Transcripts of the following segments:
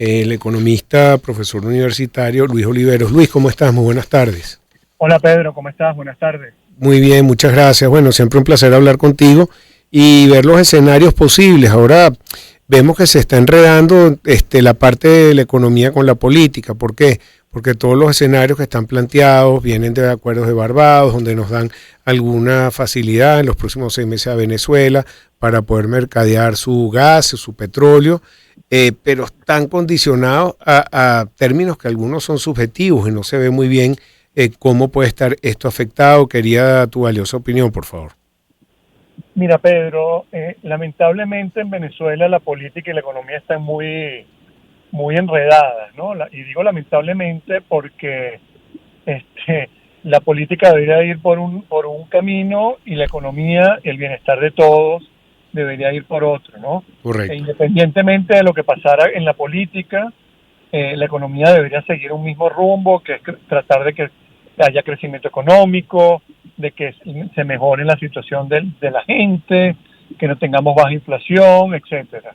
el economista, profesor universitario Luis Oliveros. Luis, ¿cómo estás? Muy buenas tardes. Hola Pedro, ¿cómo estás? Buenas tardes. Muy bien, muchas gracias. Bueno, siempre un placer hablar contigo y ver los escenarios posibles. Ahora vemos que se está enredando la parte de la economía con la política. ¿Por qué? Porque todos los escenarios que están planteados vienen de acuerdos de Barbados, donde nos dan alguna facilidad en los próximos 6 meses a Venezuela para poder mercadear su gas, su petróleo, pero están condicionados a términos que algunos son subjetivos y no se ve muy bien cómo puede estar esto afectado. Quería tu valiosa opinión, por favor. Mira Pedro, lamentablemente en Venezuela la política y la economía están muy enredadas, ¿no? Y digo lamentablemente porque la política debería ir por un camino y la economía y el bienestar de todos debería ir por otro, ¿no? E Correcto. independientemente de lo que pasara en la política, la economía debería seguir un mismo rumbo, que es tratar de que haya crecimiento económico, de que se mejore la situación de la gente, que no tengamos baja inflación, etcétera.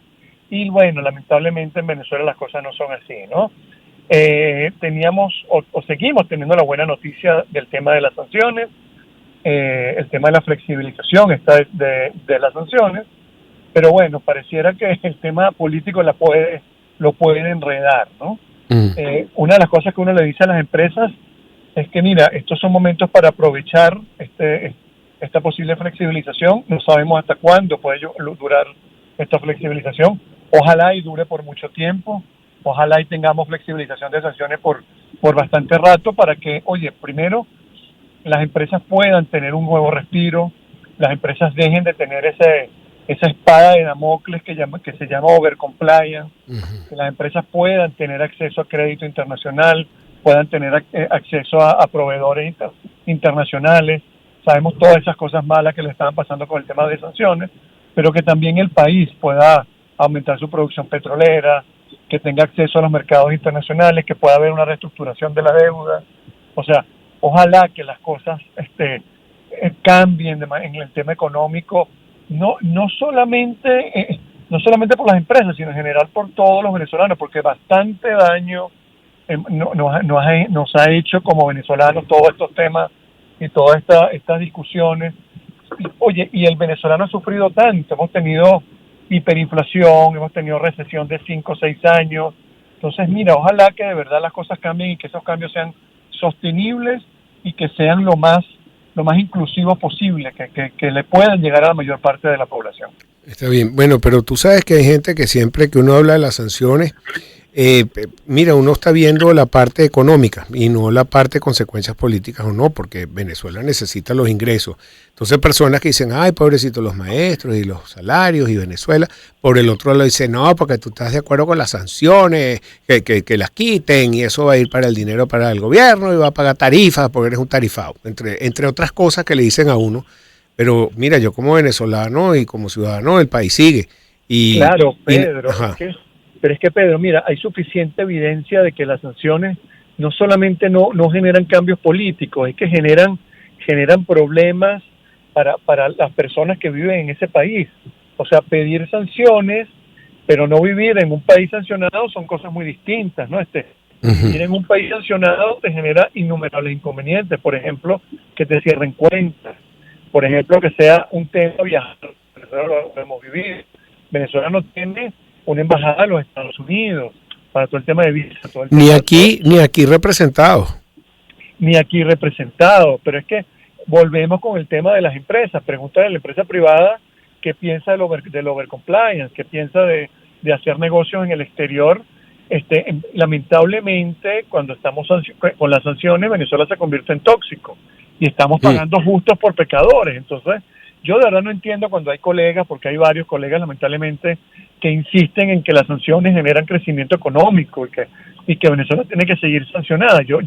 Y bueno, lamentablemente en Venezuela las cosas no son así, ¿no? Teníamos o seguimos teniendo la buena noticia del tema de las sanciones, el tema de la flexibilización está de las sanciones, pero bueno, pareciera que el tema político lo puede enredar, ¿no? Una de las cosas que uno le dice a las empresas es que mira, estos son momentos para aprovechar esta posible flexibilización. No sabemos hasta cuándo puede durar esta flexibilización. Ojalá y dure por mucho tiempo. Ojalá y tengamos flexibilización de sanciones por bastante rato para que, oye, primero, las empresas puedan tener un nuevo respiro, las empresas dejen de tener esa espada de Damocles que se llama overcompliance, que las empresas puedan tener acceso a crédito internacional, puedan tener acceso a proveedores internacionales. Sabemos todas esas cosas malas que le estaban pasando con el tema de sanciones, pero que también el país pueda aumentar su producción petrolera, que tenga acceso a los mercados internacionales, que pueda haber una reestructuración de la deuda. O sea, ojalá que las cosas cambien en el tema económico, no solamente por las empresas, sino en general por todos los venezolanos, porque bastante daño nos ha hecho como venezolanos todos estos temas y todas estas discusiones. Oye, y el venezolano ha sufrido tanto, hemos tenido hiperinflación, hemos tenido recesión de 5 o 6 años. Entonces, mira, ojalá que de verdad las cosas cambien y que esos cambios sean sostenibles y que sean lo más inclusivos posible, que le puedan llegar a la mayor parte de la población. Está bien. Bueno, pero tú sabes que hay gente que siempre que uno habla de las sanciones, mira, uno está viendo la parte económica y no la parte de consecuencias políticas o no, porque Venezuela necesita los ingresos. Entonces personas que dicen, ay, pobrecitos los maestros y los salarios y Venezuela, por el otro lado dicen, no, porque tú estás de acuerdo con las sanciones, que las quiten y eso va a ir para el dinero para el gobierno y va a pagar tarifas porque eres un tarifado, entre otras cosas que le dicen a uno. Pero mira, yo como venezolano y como ciudadano del país sigue. Claro, Pedro, Ajá. pero es que Pedro, mira, hay suficiente evidencia de que las sanciones no solamente no generan cambios políticos, es que generan problemas para las personas que viven en ese país. O sea, pedir sanciones, pero no vivir en un país sancionado son cosas muy distintas, ¿no? Vivir en un país sancionado te genera innumerables inconvenientes, por ejemplo, que te cierren cuentas, por ejemplo, que sea un tema viajar. Venezuela lo hemos vivido. Venezuela no tiene una embajada en los Estados Unidos para todo el tema de visa. Todo el tema ni aquí representado. Ni aquí representado. Pero es que volvemos con el tema de las empresas. Pregúntale a la empresa privada qué piensa del overcompliance, qué piensa de hacer negocios en el exterior. Lamentablemente, cuando estamos con las sanciones, Venezuela se convierte en tóxico y estamos pagando justos por pecadores. Entonces, yo de verdad no entiendo cuando hay colegas, porque hay varios colegas lamentablemente que insisten en que las sanciones generan crecimiento económico y que Venezuela tiene que seguir sancionada. Yo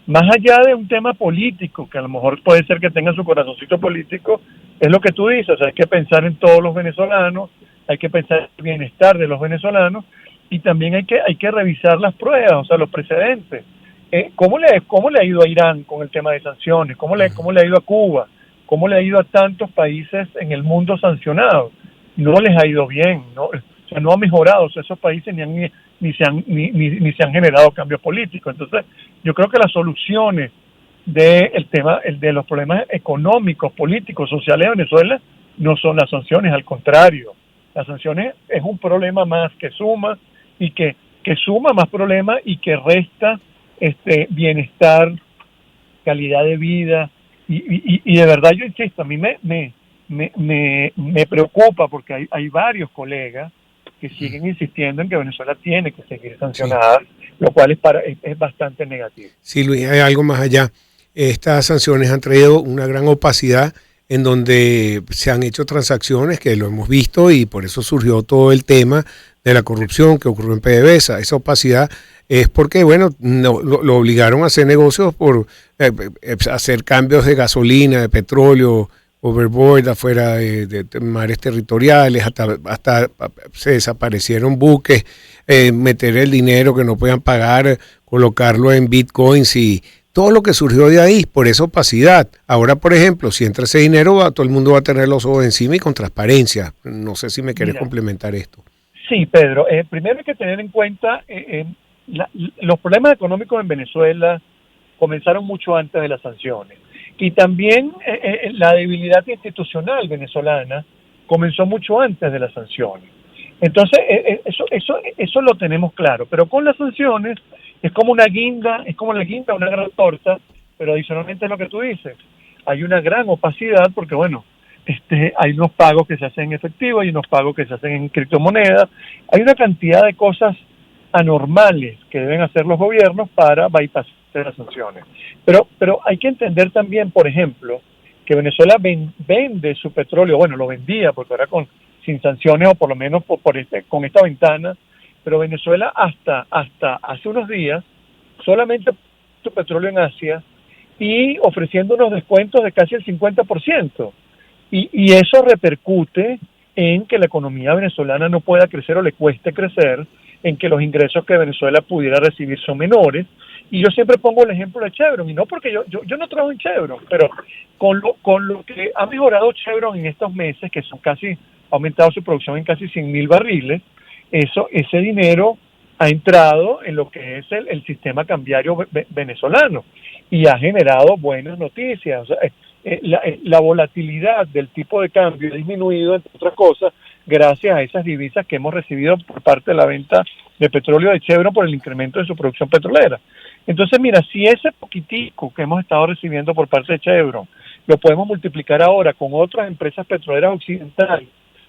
más allá de un tema político, que a lo mejor puede ser que tenga su corazoncito político, es lo que tú dices, o sea, hay que pensar en todos los venezolanos, hay que pensar en el bienestar de los venezolanos y también hay que revisar las pruebas, o sea, los precedentes. ¿Cómo le ha ido a Irán con el tema de sanciones? ¿Cómo le ha ido a Cuba? ¿Cómo le ha ido a tantos países en el mundo sancionados? No les ha ido bien, no ha mejorado. O sea, esos países ni se han generado cambios políticos. Entonces, yo creo que las soluciones de los problemas económicos, políticos, sociales de Venezuela no son las sanciones, al contrario. Las sanciones es un problema más que suma y que suma más problemas y que resta bienestar, calidad de vida y de verdad yo insisto, a mí me preocupa porque hay varios colegas que siguen insistiendo en que Venezuela tiene que seguir sancionada, sí, lo cual es bastante negativo. Sí, Luis, hay algo más allá. Estas sanciones han traído una gran opacidad en donde se han hecho transacciones que lo hemos visto y por eso surgió todo el tema de la corrupción que ocurrió en PDVSA. Esa opacidad es porque, bueno, lo obligaron a hacer negocios por hacer cambios de gasolina, de petróleo, overboard, afuera de mares territoriales, hasta se desaparecieron buques, meter el dinero que no podían pagar, colocarlo en bitcoins y todo lo que surgió de ahí por esa opacidad. Ahora, por ejemplo, si entra ese dinero, todo el mundo va a tener los ojos encima y con transparencia. No sé si me querés complementar esto. Sí, Pedro. Primero hay que tener en cuenta los problemas económicos en Venezuela comenzaron mucho antes de las sanciones. Y también la debilidad institucional venezolana comenzó mucho antes de las sanciones. Entonces, eso lo tenemos claro. Pero con las sanciones es como una guinda, una gran torta, pero adicionalmente es lo que tú dices. Hay una gran opacidad porque, bueno, hay unos pagos que se hacen en efectivo, hay unos pagos que se hacen en criptomonedas. Hay una cantidad de cosas anormales que deben hacer los gobiernos para bypassar las sanciones. Pero hay que entender también, por ejemplo, que Venezuela vende su petróleo, bueno, lo vendía porque ahora sin sanciones o por lo menos con esta ventana, pero Venezuela hasta hace unos días solamente su petróleo en Asia y ofreciendo unos descuentos de casi el 50%. Y eso repercute en que la economía venezolana no pueda crecer o le cueste crecer, en que los ingresos que Venezuela pudiera recibir son menores. Y yo siempre pongo el ejemplo de Chevron, y no porque yo no trabajo en Chevron, pero con lo que ha mejorado Chevron en estos meses, que ha aumentado su producción en casi 100,000 barriles, ese dinero ha entrado en lo que es el sistema cambiario venezolano y ha generado buenas noticias. O sea, la volatilidad del tipo de cambio ha disminuido, entre otras cosas, gracias a esas divisas que hemos recibido por parte de la venta de petróleo de Chevron por el incremento de su producción petrolera. Entonces, mira, si ese poquitico que hemos estado recibiendo por parte de Chevron lo podemos multiplicar ahora con otras empresas petroleras occidentales,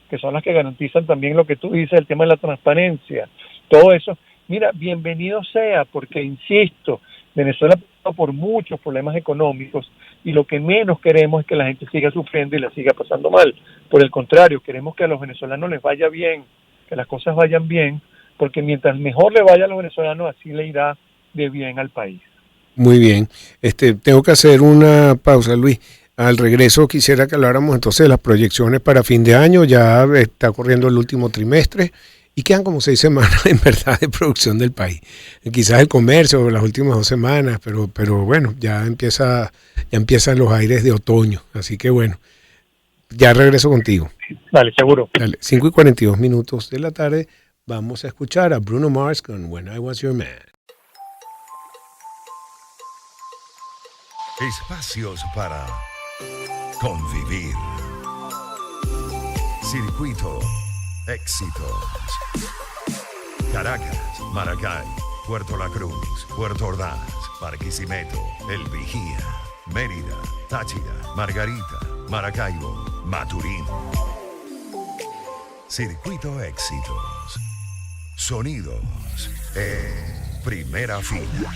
que son las que garantizan también lo que tú dices, el tema de la transparencia, todo eso, mira, bienvenido sea, porque insisto, Venezuela ha pasado por muchos problemas económicos y lo que menos queremos es que la gente siga sufriendo y la siga pasando mal. Por el contrario, queremos que a los venezolanos les vaya bien, que las cosas vayan bien, porque mientras mejor le vaya a los venezolanos, así le irá de bien al país. Muy bien. Tengo que hacer una pausa, Luis. Al regreso quisiera que habláramos entonces de las proyecciones para fin de año. Ya está corriendo el último trimestre y quedan como 6 semanas en verdad de producción del país. Quizás el comercio las últimas 2 semanas, pero bueno, ya empiezan los aires de otoño. Así que bueno, ya regreso contigo. Dale, seguro. Dale, 5:42 de la tarde. Vamos a escuchar a Bruno Mars con When I Was Your Man. Espacios para convivir. Circuito Éxitos. Caracas, Maracay, Puerto La Cruz, Puerto Ordaz, Barquisimeto, El Vigía, Mérida, Táchira, Margarita, Maracaibo, Maturín. Circuito Éxitos. Sonidos en primera fila.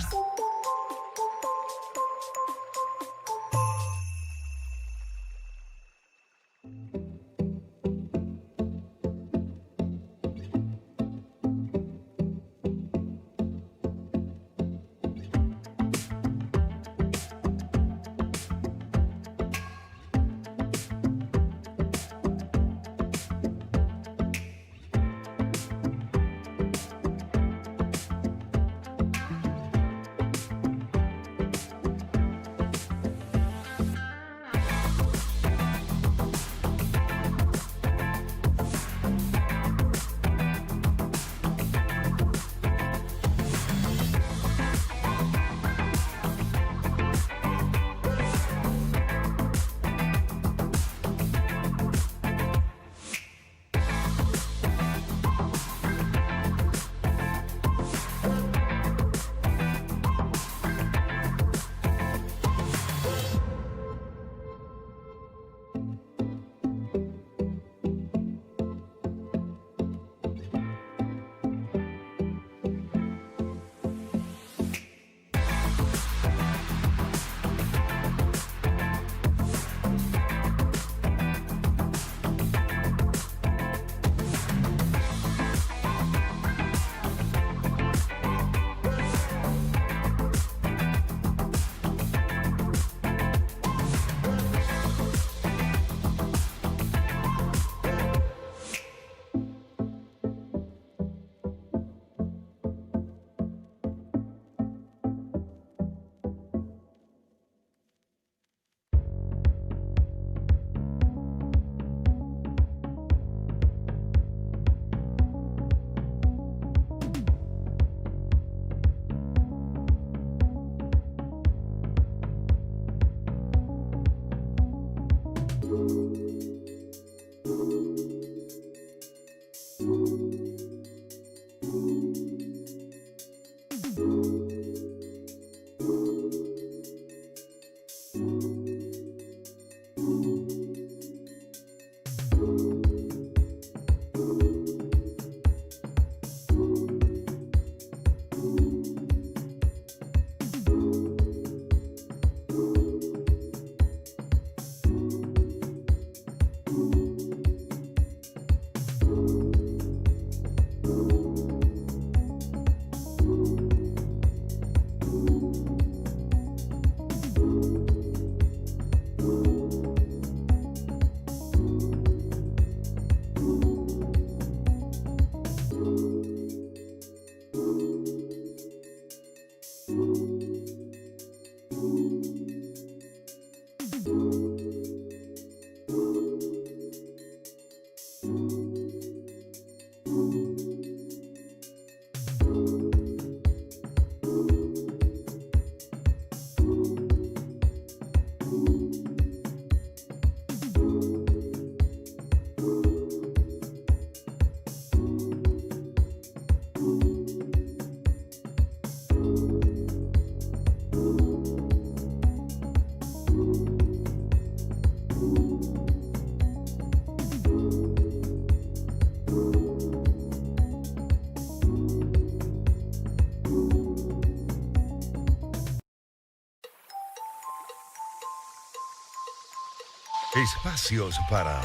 Espacios para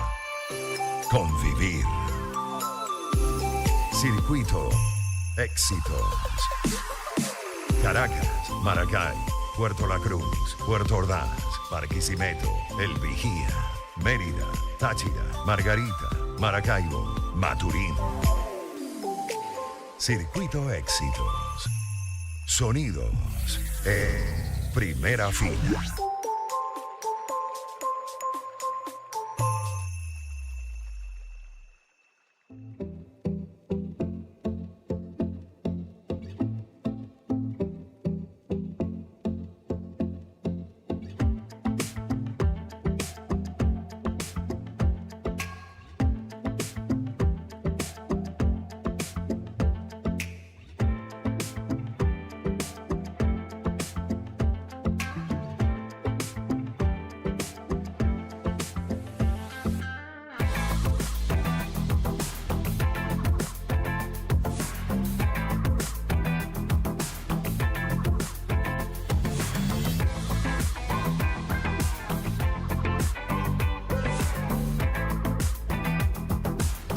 convivir. Circuito Éxitos. Caracas, Maracay, Puerto La Cruz, Puerto Ordaz, Barquisimeto, El Vigía, Mérida, Táchira, Margarita, Maracaibo, Maturín. Circuito Éxitos. Sonidos en primera fila.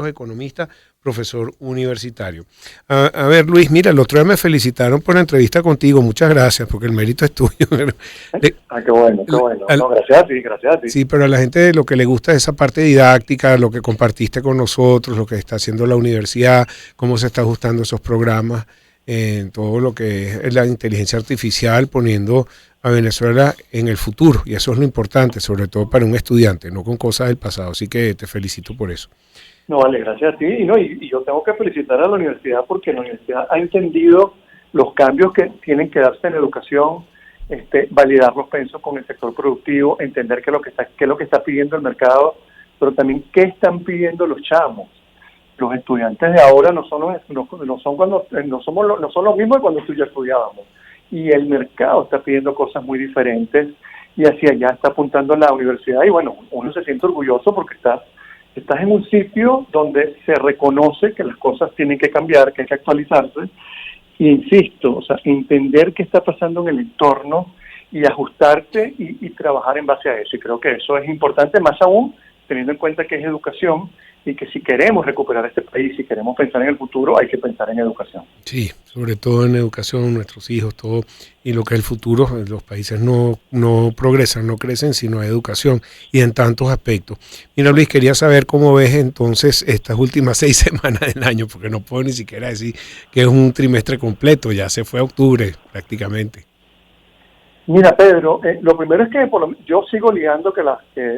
Economista, profesor universitario. A ver, Luis, mira, el otro día me felicitaron por la entrevista contigo, muchas gracias, porque el mérito es tuyo. Qué bueno, qué bueno. No, gracias a ti, gracias a ti. Sí, pero a la gente lo que le gusta es esa parte didáctica, lo que compartiste con nosotros, lo que está haciendo la universidad, cómo se está ajustando esos programas, todo lo que es la inteligencia artificial, poniendo a Venezuela en el futuro, y eso es lo importante, sobre todo para un estudiante, no con cosas del pasado, así que te felicito por eso. No, vale, gracias a ti. Y yo tengo que felicitar a la universidad porque la universidad ha entendido los cambios que tienen que darse en educación, validar los pensos con el sector productivo, entender qué es lo que está pidiendo el mercado, pero también qué están pidiendo los chamos. Los estudiantes de ahora no son los mismos que cuando tú y yo estudiábamos. Y el mercado está pidiendo cosas muy diferentes y hacia allá está apuntando la universidad. Y bueno, uno se siente orgulloso porque estás en un sitio donde se reconoce que las cosas tienen que cambiar, que hay que actualizarse, y insisto, o sea, entender qué está pasando en el entorno y ajustarte y trabajar en base a eso. Y creo que eso es importante, más aún teniendo en cuenta que es educación y que si queremos recuperar este país, si queremos pensar en el futuro, hay que pensar en educación. Sí, sobre todo en educación, nuestros hijos, todo, y lo que es el futuro, los países no progresan, no crecen, sino en educación y en tantos aspectos. Mira, Luis, quería saber cómo ves entonces estas últimas 6 semanas del año, porque no puedo ni siquiera decir que es un trimestre completo, ya se fue a octubre prácticamente. Mira, Pedro, lo primero es que yo sigo ligando que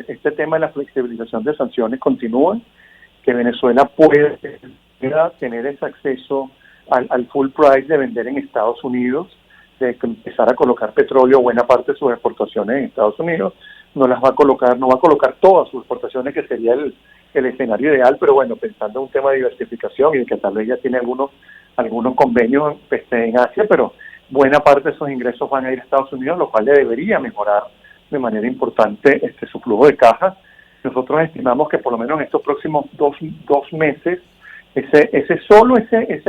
este tema de la flexibilización de sanciones continúe, que Venezuela pueda tener ese acceso al full price de vender en Estados Unidos, de empezar a colocar petróleo, buena parte de sus exportaciones en Estados Unidos, no va a colocar todas sus exportaciones, que sería el escenario ideal, pero bueno, pensando en un tema de diversificación y de que tal vez ya tiene algunos convenios en Asia, pero buena parte de esos ingresos van a ir a Estados Unidos, lo cual le debería mejorar de manera importante su flujo de caja. Nosotros estimamos que por lo menos en estos próximos dos meses, ese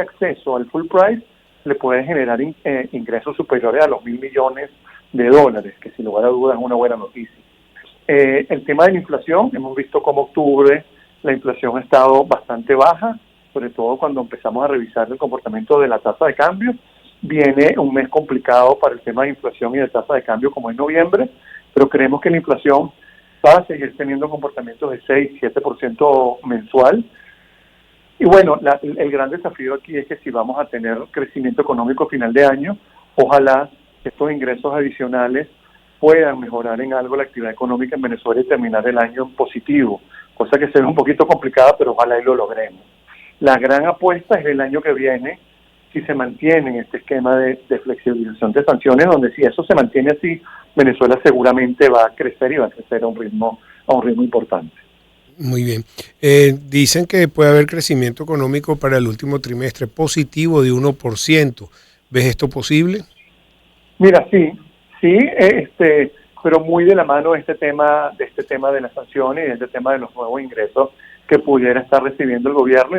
acceso al full price le puede generar ingresos superiores a los $1.000 millones, que sin lugar a dudas es una buena noticia. El tema de la inflación, hemos visto como octubre la inflación ha estado bastante baja, sobre todo cuando empezamos a revisar el comportamiento de la tasa de cambio. Viene un mes complicado para el tema de inflación y de tasa de cambio como en noviembre, pero creemos que la inflación va a seguir teniendo comportamientos de 6-7% mensual. Y bueno, el gran desafío aquí es que si vamos a tener crecimiento económico a final de año, ojalá estos ingresos adicionales puedan mejorar en algo la actividad económica en Venezuela y terminar el año en positivo, cosa que se ve un poquito complicada, pero ojalá y lo logremos. La gran apuesta es el año que viene, si se mantiene en este esquema de flexibilización de sanciones, donde si eso se mantiene así, Venezuela seguramente va a crecer y va a crecer a un ritmo importante. Muy bien. Dicen que puede haber crecimiento económico para el último trimestre positivo de 1%. ¿Ves esto posible? Mira, sí, pero muy de la mano de este tema de las sanciones y de este tema de los nuevos ingresos que pudiera estar recibiendo el gobierno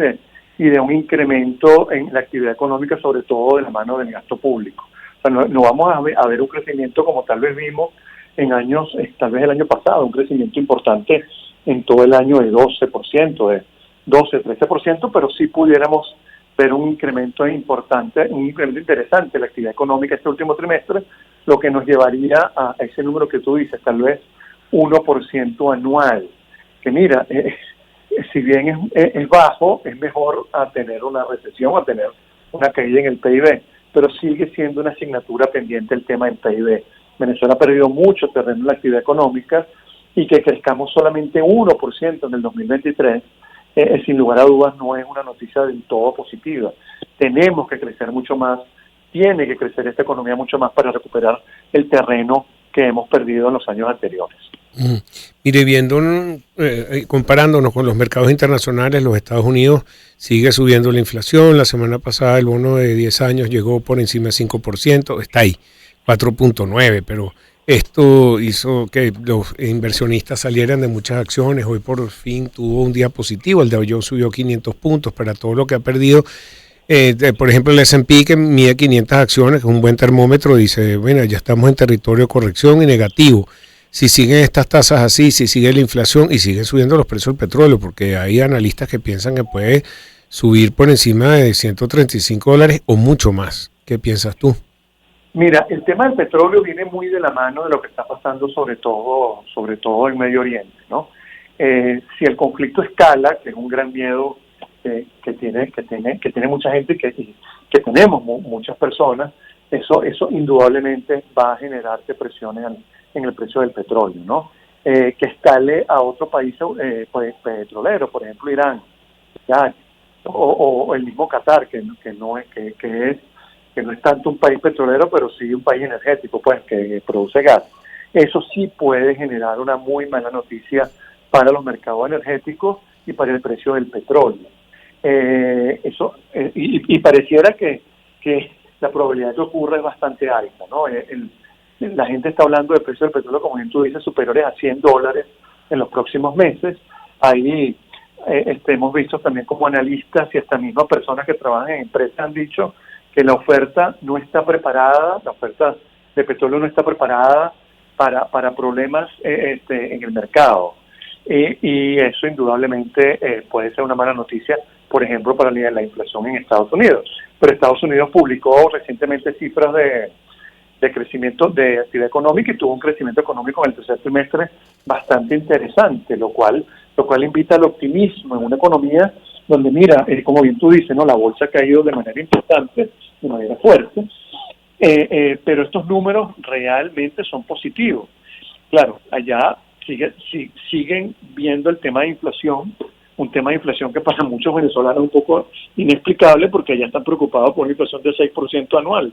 y de un incremento en la actividad económica, sobre todo de la mano del gasto público. O sea, no vamos a ver un crecimiento como tal vez vimos en años, tal vez el año pasado, un crecimiento importante en todo el año de 12%, de 12-13%, pero sí pudiéramos ver un incremento importante, un incremento interesante en la actividad económica este último trimestre, lo que nos llevaría a ese número que tú dices, tal vez 1% anual, que mira, si bien es bajo, es mejor a tener una recesión, a tener una caída en el PIB, pero sigue siendo una asignatura pendiente el tema del PIB. Venezuela ha perdido mucho terreno en la actividad económica y que crezcamos solamente 1% en el 2023, sin lugar a dudas no es una noticia del todo positiva. Tenemos que crecer mucho más, tiene que crecer esta economía mucho más para recuperar el terreno que hemos perdido en los años anteriores. Mire, comparándonos con los mercados internacionales, los Estados Unidos sigue subiendo la inflación. La semana pasada el bono de 10 años llegó por encima del 5%, está ahí, 4.9%, pero esto hizo que los inversionistas salieran de muchas acciones. Hoy por fin tuvo un día positivo, el Dow Jones subió 500 puntos para todo lo que ha perdido. Por ejemplo, el S&P, que mide 500 acciones, que es un buen termómetro, dice, bueno, ya estamos en territorio de corrección y negativo. Si siguen estas tasas así, si sigue la inflación y siguen subiendo los precios del petróleo, porque hay analistas que piensan que puede subir por encima de $135 o mucho más. ¿Qué piensas tú? Mira, el tema del petróleo viene muy de la mano de lo que está pasando sobre todo en Medio Oriente, ¿no? Si el conflicto escala, que es un gran miedo que tiene mucha gente y que tenemos muchas personas, eso indudablemente va a generar depresiones en el precio del petróleo, ¿no? Que escale a otro país petrolero, por ejemplo Irán, o el mismo Qatar, que no es tanto un país petrolero, pero sí un país energético, pues, que produce gas. Eso sí puede generar una muy mala noticia para los mercados energéticos y para el precio del petróleo. Y pareciera que la probabilidad que ocurra es bastante alta, ¿no? La gente está hablando de precio del petróleo, como bien tú dices, superiores a $100 en los próximos meses. Ahí hemos visto también como analistas y hasta mismas personas que trabajan en empresas han dicho que la oferta no está preparada, la oferta de petróleo no está preparada para problemas en el mercado. Y eso indudablemente puede ser una mala noticia, por ejemplo, para la inflación en Estados Unidos. Pero Estados Unidos publicó recientemente cifras de crecimiento de actividad económica y tuvo un crecimiento económico en el tercer trimestre bastante interesante, lo cual invita al optimismo en una economía donde, mira, como bien tú dices, ¿no? La bolsa ha caído de manera importante, de manera fuerte, pero estos números realmente son positivos. Claro, allá siguen viendo el tema de inflación, un tema de inflación que para muchos venezolanos es un poco inexplicable porque allá están preocupados por una inflación de 6% anual.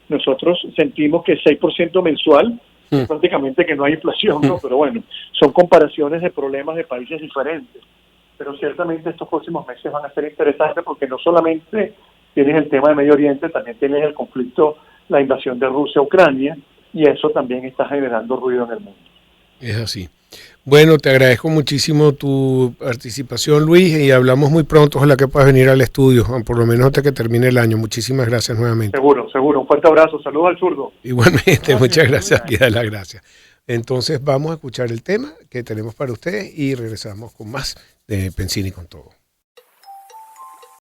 Nosotros sentimos que 6% mensual es prácticamente que no hay inflación, ¿no? Pero bueno, son comparaciones de problemas de países diferentes. Pero ciertamente estos próximos meses van a ser interesantes porque no solamente tienes el tema de Medio Oriente, también tienes el conflicto, la invasión de Rusia a Ucrania, y eso también está generando ruido en el mundo. Es así. Bueno, te agradezco muchísimo tu participación, Luis, y hablamos muy pronto. Ojalá que puedas venir al estudio, por lo menos hasta que termine el año. Muchísimas gracias nuevamente. Seguro. Un fuerte abrazo. Saludos al zurdo. Igualmente, muchas gracias. Y da las gracias. Entonces vamos a escuchar el tema que tenemos para ustedes y regresamos con más de Pensini con Todo.